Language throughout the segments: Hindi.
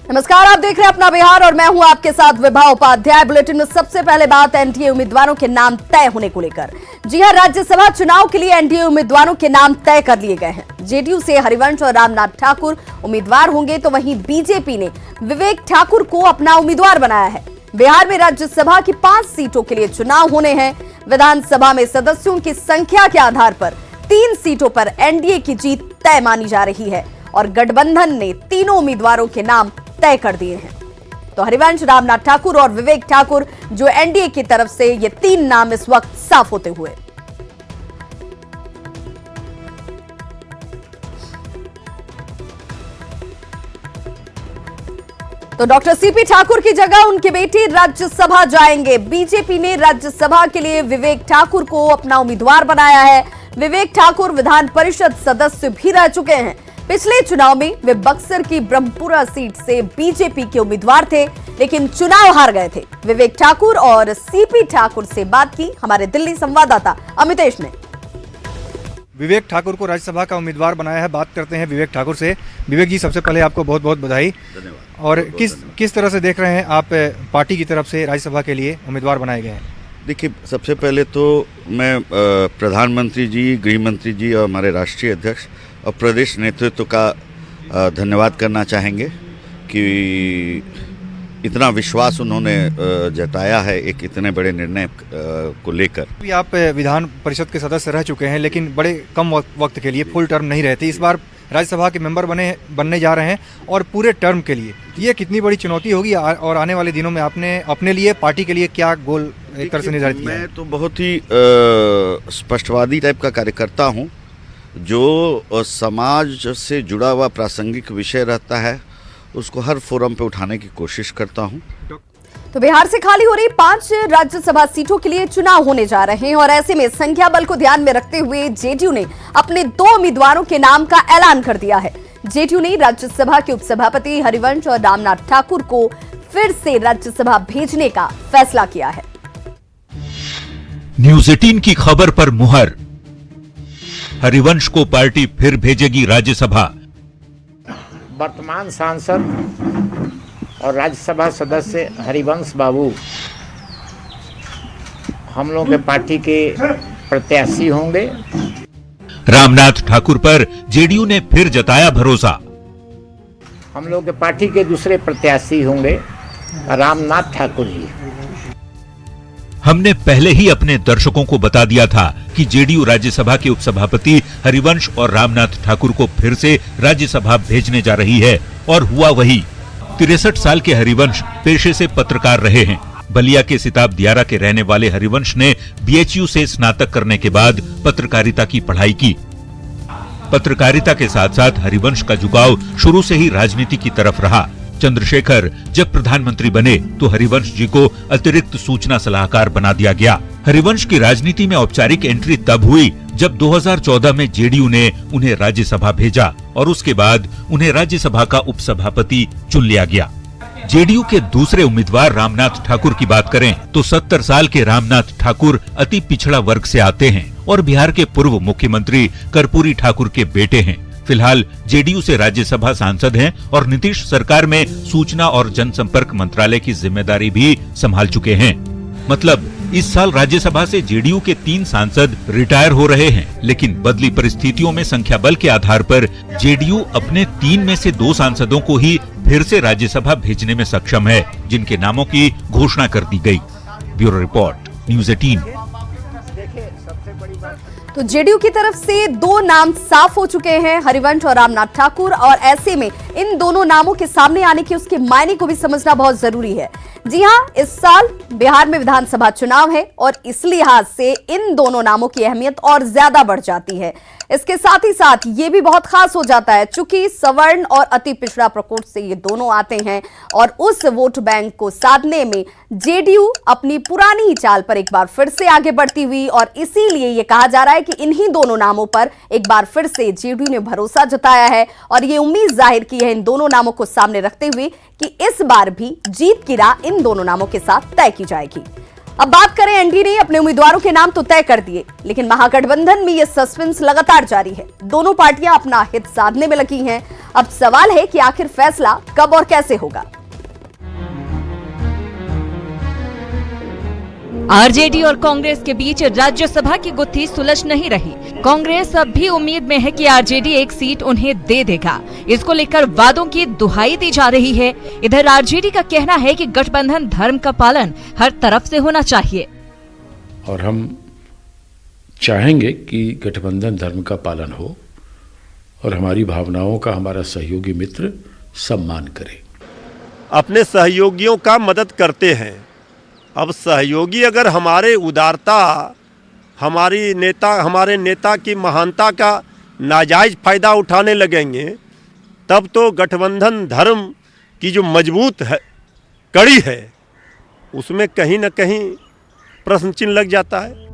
नमस्कार, आप देख रहे हैं अपना बिहार और मैं हूं आपके साथ विभा उपाध्याय। बुलेटिन में सबसे पहले बात एनडीए उम्मीदवारों के नाम तय होने को लेकर। जी हां, राज्यसभा चुनाव के लिए एनडीए उम्मीदवारों के नाम तय कर लिए गए हैं। जेडीयू से हरिवंश और रामनाथ ठाकुर उम्मीदवार होंगे, तो वहीं बीजेपी ने विवेक ठाकुर को अपना उम्मीदवार बनाया है। बिहार में राज्यसभा की 5 सीटों के लिए चुनाव होने हैं। विधानसभा में सदस्यों की संख्या के आधार पर 3 सीटों पर एनडीए की जीत तय मानी जा रही है और गठबंधन ने तीनों उम्मीदवारों के नाम तय कर दिए हैं। तो हरिवंश, रामनाथ ठाकुर और विवेक ठाकुर जो एनडीए की तरफ से ये 3 नाम इस वक्त साफ होते हुए। तो डॉक्टर सीपी ठाकुर की जगह उनके बेटे राज्यसभा जाएंगे। बीजेपी ने राज्यसभा के लिए विवेक ठाकुर को अपना उम्मीदवार बनाया है। विवेक ठाकुर विधान परिषद सदस्य भी रह चुके हैं। पिछले चुनाव में वे बक्सर की ब्रह्मपुरा सीट से बीजेपी के उम्मीदवार थे, लेकिन चुनाव हार गए थे। विवेक ठाकुर और सीपी ठाकुर से बात की हमारे दिल्ली संवाददाता अमितेश ने। विवेक ठाकुर को राज्यसभा का उम्मीदवार बनाया है। बात करते हैं विवेक ठाकुर से। विवेक जी, सबसे पहले आपको बहुत बहुत बधाई। धन्यवाद। और किस तरह से देख रहे हैं आप पार्टी की तरफ से राज्यसभा के लिए उम्मीदवार बनाए गए हैं? देखिए, सबसे पहले तो मैं प्रधानमंत्री जी, गृह मंत्री जी और हमारे राष्ट्रीय अध्यक्ष और प्रदेश नेतृत्व का धन्यवाद करना चाहेंगे कि इतना विश्वास उन्होंने जताया है एक इतने बड़े निर्णय को लेकर। अभी आप विधान परिषद के सदस्य रह चुके हैं, लेकिन बड़े कम वक्त के लिए, फुल टर्म नहीं रहती। इस बार राज्यसभा के मेंबर बनने जा रहे हैं और पूरे टर्म के लिए। ये कितनी बड़ी चुनौती होगी और आने वाले दिनों में आपने अपने लिए, पार्टी के लिए क्या गोल एक तरह से निर्धारित किया? मैं तो बहुत ही स्पष्टवादी टाइप का कार्यकर्ता हूँ। जो समाज से जुड़ा हुआ प्रासंगिक विषय रहता है उसको हर फोरम पे उठाने की कोशिश करता हूँ। तो बिहार से खाली हो रही 5 राज्यसभा सीटों के लिए चुनाव होने जा रहे हैं और ऐसे में संख्या बल को ध्यान में रखते हुए जेडीयू ने अपने 2 उम्मीदवारों के नाम का ऐलान कर दिया है। जेडीयू ने राज्यसभा के उपसभापति हरिवंश और रामनाथ ठाकुर को फिर से राज्यसभा भेजने का फैसला किया है। न्यूज 18 की खबर पर मुहर। हरिवंश को पार्टी फिर भेजेगी राज्यसभा। वर्तमान सांसद और राज्यसभा सदस्य हरिवंश बाबू हम लोग के पार्टी के प्रत्याशी होंगे। रामनाथ ठाकुर पर जेडीयू ने फिर जताया भरोसा। हम लोग के पार्टी के दूसरे प्रत्याशी होंगे रामनाथ ठाकुर जी। हमने पहले ही अपने दर्शकों को बता दिया था कि जेडीयू राज्यसभा के उपसभापति हरिवंश और रामनाथ ठाकुर को फिर से राज्यसभा भेजने जा रही है और हुआ वही। 63 साल के हरिवंश पेशे से पत्रकार रहे हैं। बलिया के सिताब दियारा के रहने वाले हरिवंश ने बीएचयू से स्नातक करने के बाद पत्रकारिता की पढ़ाई की। पत्रकारिता के साथ साथ हरिवंश का झुकाव शुरू से ही राजनीति की तरफ रहा। चंद्रशेखर जब प्रधानमंत्री बने तो हरिवंश जी को अतिरिक्त सूचना सलाहकार बना दिया गया। हरिवंश की राजनीति में औपचारिक एंट्री तब हुई जब 2014 में जेडीयू ने उन्हें राज्यसभा भेजा और उसके बाद उन्हें राज्यसभा का उपसभापति चुन लिया गया। जेडीयू के दूसरे उम्मीदवार रामनाथ ठाकुर की बात करें तो 70 साल के रामनाथ ठाकुर अति पिछड़ा वर्ग से आते हैं और बिहार के पूर्व मुख्यमंत्री कर्पूरी ठाकुर के बेटे हैं। फिलहाल जेडीयू से राज्यसभा सांसद हैं और नीतीश सरकार में सूचना और जनसंपर्क मंत्रालय की जिम्मेदारी भी संभाल चुके हैं। मतलब इस साल राज्यसभा से जेडीयू के 3 सांसद रिटायर हो रहे हैं, लेकिन बदली परिस्थितियों में संख्या बल के आधार पर जेडीयू अपने 3 में से 2 सांसदों को ही फिर से राज्यसभा भेजने में सक्षम है, जिनके नामों की घोषणा कर दी गई। Bureau report, news 18। तो जेडीयू की तरफ से 2 नाम साफ हो चुके हैं, हरिवंश और रामनाथ ठाकुर, और ऐसे में इन दोनों नामों के सामने आने के उसके मायने को भी समझना बहुत जरूरी है। जी हां, इस साल बिहार में विधानसभा चुनाव है और इस लिहाज से इन दोनों नामों की अहमियत और ज्यादा बढ़ जाती है। इसके साथ ही साथ ये भी बहुत खास हो जाता है चूंकि सवर्ण और अति पिछड़ा प्रकोष्ठ से ये दोनों आते हैं और उस वोट बैंक को साधने में जेडीयू अपनी पुरानी ही चाल पर एक बार फिर से आगे बढ़ती हुई, और इसीलिए ये कहा जा रहा है कि इन्हीं दोनों नामों पर एक बार फिर से जेडीयू ने भरोसा जताया है और ये उम्मीद जाहिर की है इन दोनों नामों को सामने रखते हुए कि इस बार भी जीत की राह इन दोनों नामों के साथ तय की जाएगी। अब बात करें, एनडीए ने अपने उम्मीदवारों के नाम तो तय कर दिए, लेकिन महागठबंधन में यह सस्पेंस लगातार जारी है। दोनों पार्टियां अपना हित साधने में लगी हैं। अब सवाल है कि आखिर फैसला कब और कैसे होगा। आरजेडी और कांग्रेस के बीच राज्यसभा की गुत्थी सुलझ नहीं रही। कांग्रेस अब भी उम्मीद में है कि आरजेडी एक सीट उन्हें दे देगा। इसको लेकर वादों की दुहाई दी जा रही है। इधर आरजेडी का कहना है कि गठबंधन धर्म का पालन हर तरफ से होना चाहिए और हम चाहेंगे कि गठबंधन धर्म का पालन हो और हमारी भावनाओं का हमारा सहयोगी मित्र सम्मान करे। अपने सहयोगियों का मदद करते हैं। अब सहयोगी अगर हमारे उदारता, हमारे नेता की महानता का नाजायज फायदा उठाने लगेंगे, तब तो गठबंधन धर्म की जो मजबूत है कड़ी है, उसमें कहीं न कहीं प्रश्न चिन्ह लग जाता है।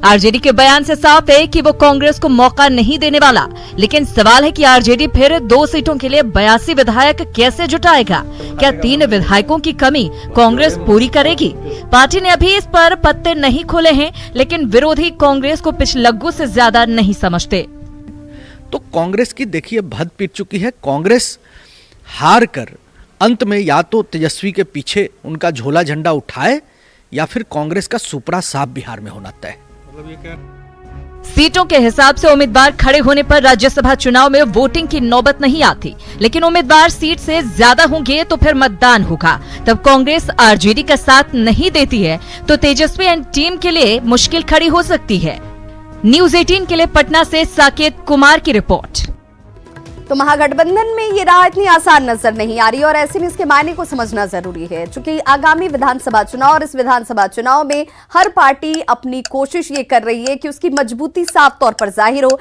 आरजेडी के बयान से साफ है कि वो कांग्रेस को मौका नहीं देने वाला, लेकिन सवाल है कि आरजेडी फिर 2 सीटों के लिए 82 विधायक कैसे जुटाएगा। क्या 3 विधायकों की कमी कांग्रेस पूरी करेगी? पार्टी ने अभी इस पर पत्ते नहीं खोले हैं, लेकिन विरोधी कांग्रेस को पिछलग्गू से ज्यादा नहीं समझते। तो कांग्रेस की देखिए भद पीट चुकी है। कांग्रेस हार कर अंत में या तो तेजस्वी के पीछे उनका झोला झंडा उठाए या फिर कांग्रेस का सुपड़ा साफ बिहार में होना तय। सीटों के हिसाब से उम्मीदवार खड़े होने पर राज्यसभा चुनाव में वोटिंग की नौबत नहीं आती, लेकिन उम्मीदवार सीट से ज्यादा होंगे तो फिर मतदान होगा। तब कांग्रेस आरजेडी का साथ नहीं देती है तो तेजस्वी एंड टीम के लिए मुश्किल खड़ी हो सकती है। न्यूज़ 18 के लिए पटना से साकेत कुमार की रिपोर्ट। तो महागठबंधन में ये राह इतनी आसान नजर नहीं आ रही और ऐसे में इसके मायने को समझना जरूरी है, क्योंकि आगामी विधानसभा चुनाव और इस विधानसभा चुनाव में हर पार्टी अपनी कोशिश ये कर रही है कि उसकी मजबूती साफ तौर पर जाहिर हो।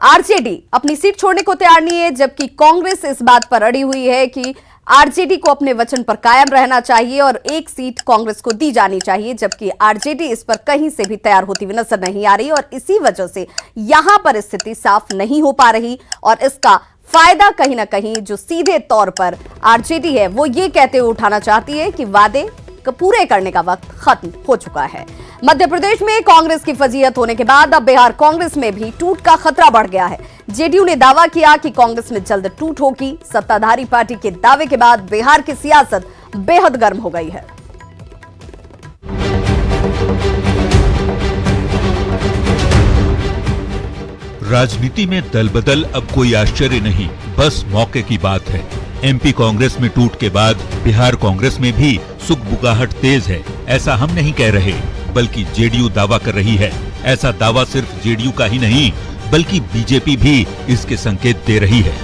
आरजेडी अपनी सीट छोड़ने को तैयार नहीं है, जबकि कांग्रेस इस बात पर अड़ी हुई है कि आरजेडी को अपने वचन पर कायम रहना चाहिए और एक सीट कांग्रेस को दी जानी चाहिए, जबकि आरजेडी इस पर कहीं से भी तैयार होती हुई नजर नहीं आ रही और इसी वजह से यहां पर स्थिति साफ नहीं हो पा रही। और इसका फायदा कहीं ना कहीं जो सीधे तौर पर आरजेडी है वो ये कहते हुए उठाना चाहती है कि वादे पूरे करने का वक्त खत्म हो चुका है। मध्य प्रदेश में कांग्रेस की फजीहत होने के बाद अब बिहार कांग्रेस में भी टूट का खतरा बढ़ गया है। जेडीयू ने दावा किया कि कांग्रेस में जल्द टूट होगी। सत्ताधारी पार्टी के दावे के बाद बिहार की सियासत बेहद गर्म हो गई है। राजनीति में दल बदल अब कोई आश्चर्य नहीं, बस मौके की बात है। एमपी कांग्रेस में टूट के बाद बिहार कांग्रेस में भी सुगबुगाहट तेज है, ऐसा हम नहीं कह रहे, बल्कि जेडीयू दावा कर रही है। ऐसा दावा सिर्फ जेडीयू का ही नहीं, बल्कि बीजेपी भी इसके संकेत दे रही है।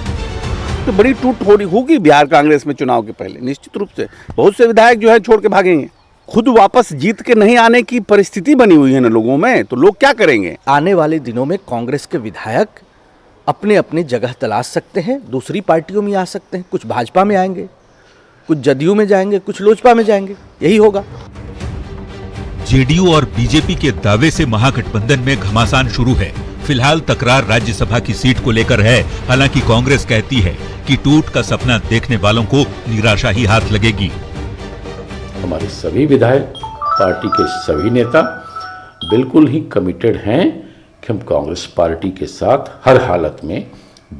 तो बड़ी टूट होगी बिहार कांग्रेस में चुनाव के पहले, निश्चित रूप से। बहुत से विधायक जो है छोड़ के भागे हैं। खुद वापस जीत के नहीं आने की परिस्थिति बनी हुई है ना लोगों में, तो लोग क्या करेंगे? आने वाले दिनों में कांग्रेस के विधायक अपने अपनी जगह तलाश सकते हैं, दूसरी पार्टियों में आ सकते हैं। कुछ भाजपा में आएंगे, कुछ जदयू में जाएंगे, कुछ लोजपा में जाएंगे, यही होगा। जेडीयू और बीजेपी के दावे से महागठबंधन में घमासान शुरू है। फिलहाल तकरार राज्यसभा की सीट को लेकर है। हालांकि कांग्रेस कहती है कि टूट का सपना देखने वालों को निराशा ही हाथ लगेगी। हमारे सभी विधायक, पार्टी के सभी नेता बिल्कुल ही कमिटेड हैं कि हम कांग्रेस पार्टी के साथ हर हालत में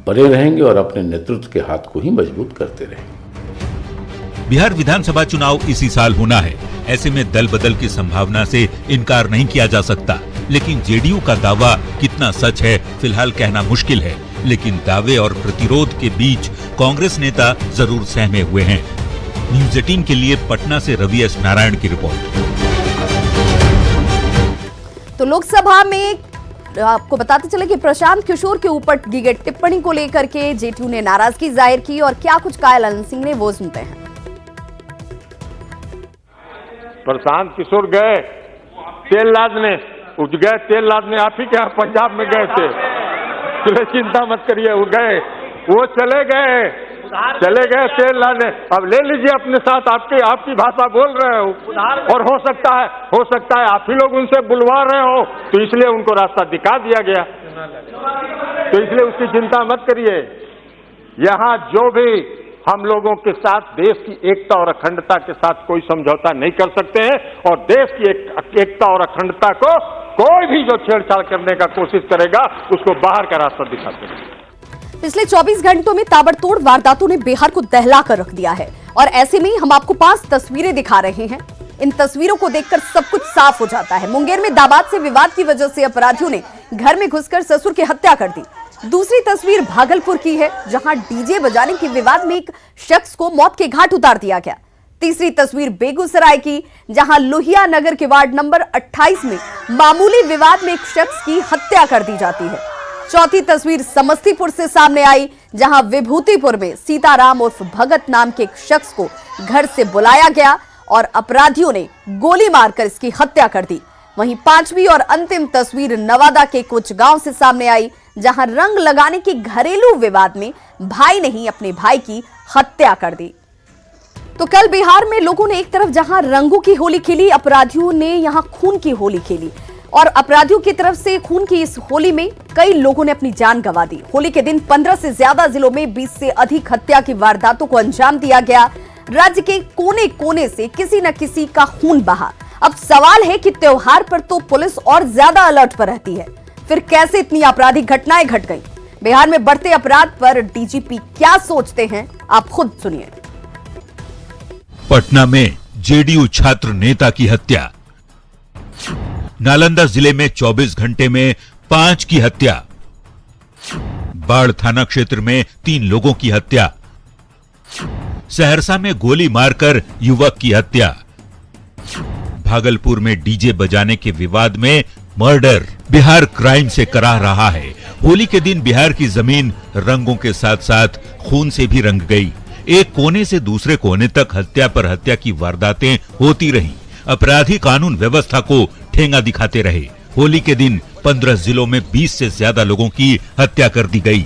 बने रहेंगे और अपने नेतृत्व के हाथ को ही मजबूत करते रहेंगे। बिहार विधानसभा चुनाव इसी साल होना है। ऐसे में दल बदल की संभावना से इनकार नहीं किया जा सकता, लेकिन जेडीयू का दावा कितना सच है फिलहाल कहना मुश्किल है। लेकिन दावे और प्रतिरोध के बीच कांग्रेस नेता जरूर सहमे हुए हैं। न्यूज़ 18 के लिए पटना से रवि एस नारायण की रिपोर्ट। तो लोकसभा में आपको बताते चले कि प्रशांत किशोर के ऊपर की गई टिप्पणी को लेकर के जेडीयू ने नाराजगी जाहिर की और क्या कुछ कहा ललन सिंह ने, वो सुनते हैं। प्रशांत किशोर गए तेल लादने, गए तेल लादने, आप ही क्या पंजाब में गए थे, चले चिंता मत करिए, वो गए, वो चले गए तेल लाने। अब ले लीजिए अपने साथ, आपकी भाषा बोल रहे हो और हो सकता है आप ही लोग उनसे बुलवा रहे हो, तो इसलिए उनको रास्ता दिखा दिया गया, तो इसलिए उसकी चिंता मत करिए। यहाँ जो भी हम लोगों के साथ देश की एकता और अखंडता के साथ कोई समझौता नहीं कर सकते हैं और देश की एकता और अखंडता को कोई भी जो छेड़छाड़ करने का कोशिश करेगा उसको बाहर का रास्ता दिखाते हैं। पिछले 24 घंटों में ताबड़तोड़ वारदातों ने बिहार को दहला कर रख दिया है और ऐसे में हम आपको 5 तस्वीरें दिखा रहे हैं। इन तस्वीरों को देखकर सब कुछ साफ हो जाता है। मुंगेर में दामाद से विवाद की वजह से अपराधियों ने घर में घुसकर ससुर की हत्या कर दी। दूसरी तस्वीर भागलपुर की है, जहां डीजे बजाने के विवाद में एक शख्स को मौत के घाट उतार दिया गया। तीसरी तस्वीर बेगूसराय की, जहां लोहिया नगर के वार्ड नंबर 28 में मामूली विवाद में एक शख्स की हत्या कर दी जाती है। चौथी तस्वीर समस्तीपुर से सामने आई, जहां विभूतिपुर में सीताराम उर्फ भगत नाम के एक शख्स को घर से बुलाया गया और अपराधियों ने गोली मारकर इसकी हत्या कर दी। वहीं पांचवी और अंतिम तस्वीर नवादा के कुछ गांव से सामने आई, जहां रंग लगाने के घरेलू विवाद में भाई ने ही अपने भाई की हत्या कर दी। तो कल बिहार में लोगों ने एक तरफ जहां रंगों की होली खेली, अपराधियों ने यहां खून की होली खेली और अपराधियों की तरफ से खून की इस होली में कई लोगों ने अपनी जान गंवा दी। होली के दिन 15 से ज्यादा जिलों में 20 से अधिक हत्या की वारदातों को अंजाम दिया गया। राज्य के कोने कोने से किसी न किसी का खून बहा। अब सवाल है कि त्योहार पर तो पुलिस और ज्यादा अलर्ट पर रहती है, फिर कैसे इतनी आपराधिक घटनाएं घट गईं? बिहार में बढ़ते अपराध पर डीजीपी क्या सोचते हैं, आप खुद सुनिए। पटना में जेडीयू छात्र नेता की हत्या। नालंदा जिले में 24 घंटे में 5 की हत्या। बाढ़ थाना क्षेत्र में 3 लोगों की हत्या। सहरसा में गोली मारकर युवक की हत्या। भागलपुर में डीजे बजाने के विवाद में मर्डर। बिहार क्राइम से कराह रहा है। होली के दिन बिहार की जमीन रंगों के साथ साथ खून से भी रंग गई। एक कोने से दूसरे कोने तक हत्या पर हत्या की वारदातें होती रहीं। अपराधी कानून व्यवस्था को ठेंगा दिखाते रहे। होली के दिन 15 जिलों में 20 से ज्यादा लोगों की हत्या कर दी गई।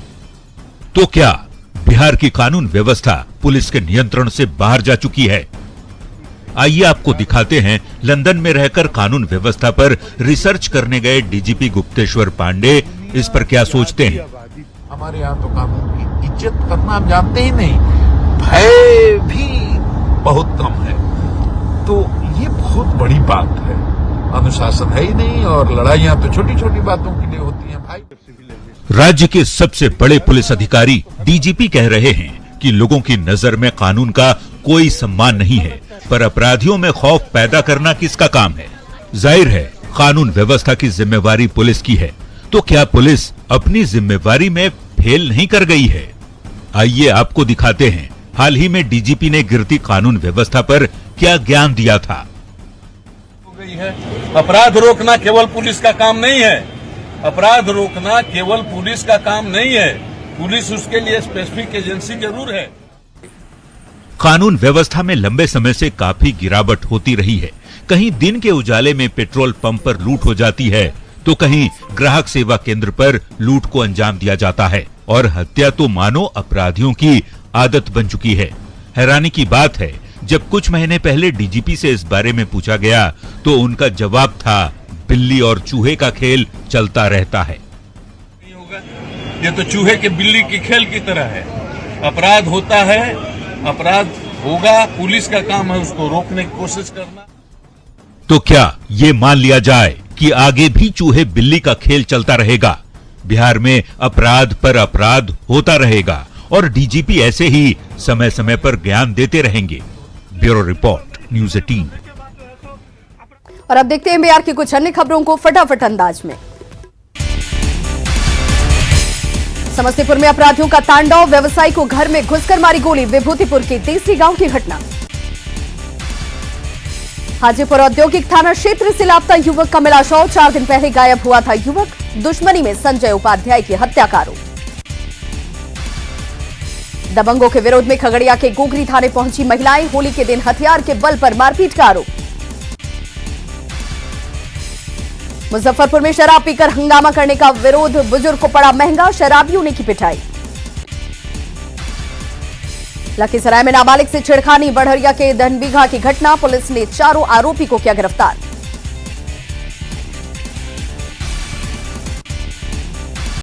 तो क्या बिहार की कानून व्यवस्था पुलिस के नियंत्रण से बाहर जा चुकी है? आइए आपको दिखाते हैं लंदन में रहकर कानून व्यवस्था पर रिसर्च करने गए डीजीपी गुप्तेश्वर पांडे इस पर क्या सोचते हैं। हमारे यहाँ तो कानून की इज्जत करना हम जानते ही नहीं, भय भी बहुत कम है, तो ये बहुत बड़ी बात है। अनुशासन है ही नहीं और लड़ाइयाँ तो छोटी छोटी बातों के लिए होती हैं भाई। राज्य के सबसे बड़े पुलिस अधिकारी डीजीपी कह रहे हैं कि लोगों की नजर में कानून का कोई सम्मान नहीं है, पर अपराधियों में खौफ पैदा करना किसका काम है? जाहिर है कानून व्यवस्था की जिम्मेवारी पुलिस की है, तो क्या पुलिस अपनी जिम्मेवारी में फेल नहीं कर गई है? आइए आपको दिखाते हैं हाल ही में डीजीपी ने गिरती कानून व्यवस्था पर क्या ज्ञान दिया था। अपराध रोकना केवल पुलिस का काम नहीं है। अपराध रोकना केवल पुलिस का काम नहीं है। पुलिस उसके लिए स्पेसिफिक एजेंसी जरूर है। कानून व्यवस्था में लंबे समय से काफी गिरावट होती रही है। कहीं दिन के उजाले में पेट्रोल पंप पर लूट हो जाती है, तो कहीं ग्राहक सेवा केंद्र पर लूट को अंजाम दिया जाता है और हत्या तो मानो अपराधियों की आदत बन चुकी है। हैरानी की बात है, जब कुछ महीने पहले डीजीपी से इस बारे में पूछा गया तो उनका जवाब था बिल्ली और चूहे का खेल चलता रहता है। ये तो चूहे के बिल्ली की खेल की तरह है। अपराध होता है, अपराध होगा, पुलिस का काम है उसको रोकने की कोशिश करना। तो क्या ये मान लिया जाए कि आगे भी चूहे बिल्ली का खेल चलता रहेगा? बिहार में अपराध पर अपराध होता रहेगा और डीजीपी ऐसे ही समय समय पर ज्ञान देते रहेंगे। Bureau report, news 18। और अब देखते हैं बिहार की कुछ अन्य खबरों को फटाफट अंदाज में। समस्तीपुर में अपराधियों का तांडव, व्यवसायी को घर में घुसकर मारी गोली। विभूतिपुर के देसी गांव की घटना। हाजीपुर औद्योगिक थाना क्षेत्र से लापता युवक का मिला शव। 4 दिन पहले गायब हुआ था युवक। दुश्मनी में संजय उपाध्याय की हत्या का आरोप। दबंगों के विरोध में खगड़िया के गोगरी थाने पहुंची महिलाएं। होली के दिन हथियार के बल पर मारपीट का आरोप। मुजफ्फरपुर में शराब पीकर हंगामा करने का विरोध, बुजुर्ग को पड़ा महंगा, शराबियों ने की पिटाई। लखीसराय में नाबालिग से छेड़खानी, बढ़हरिया के धनबीघा की घटना। पुलिस ने चारों आरोपी को किया गिरफ्तार।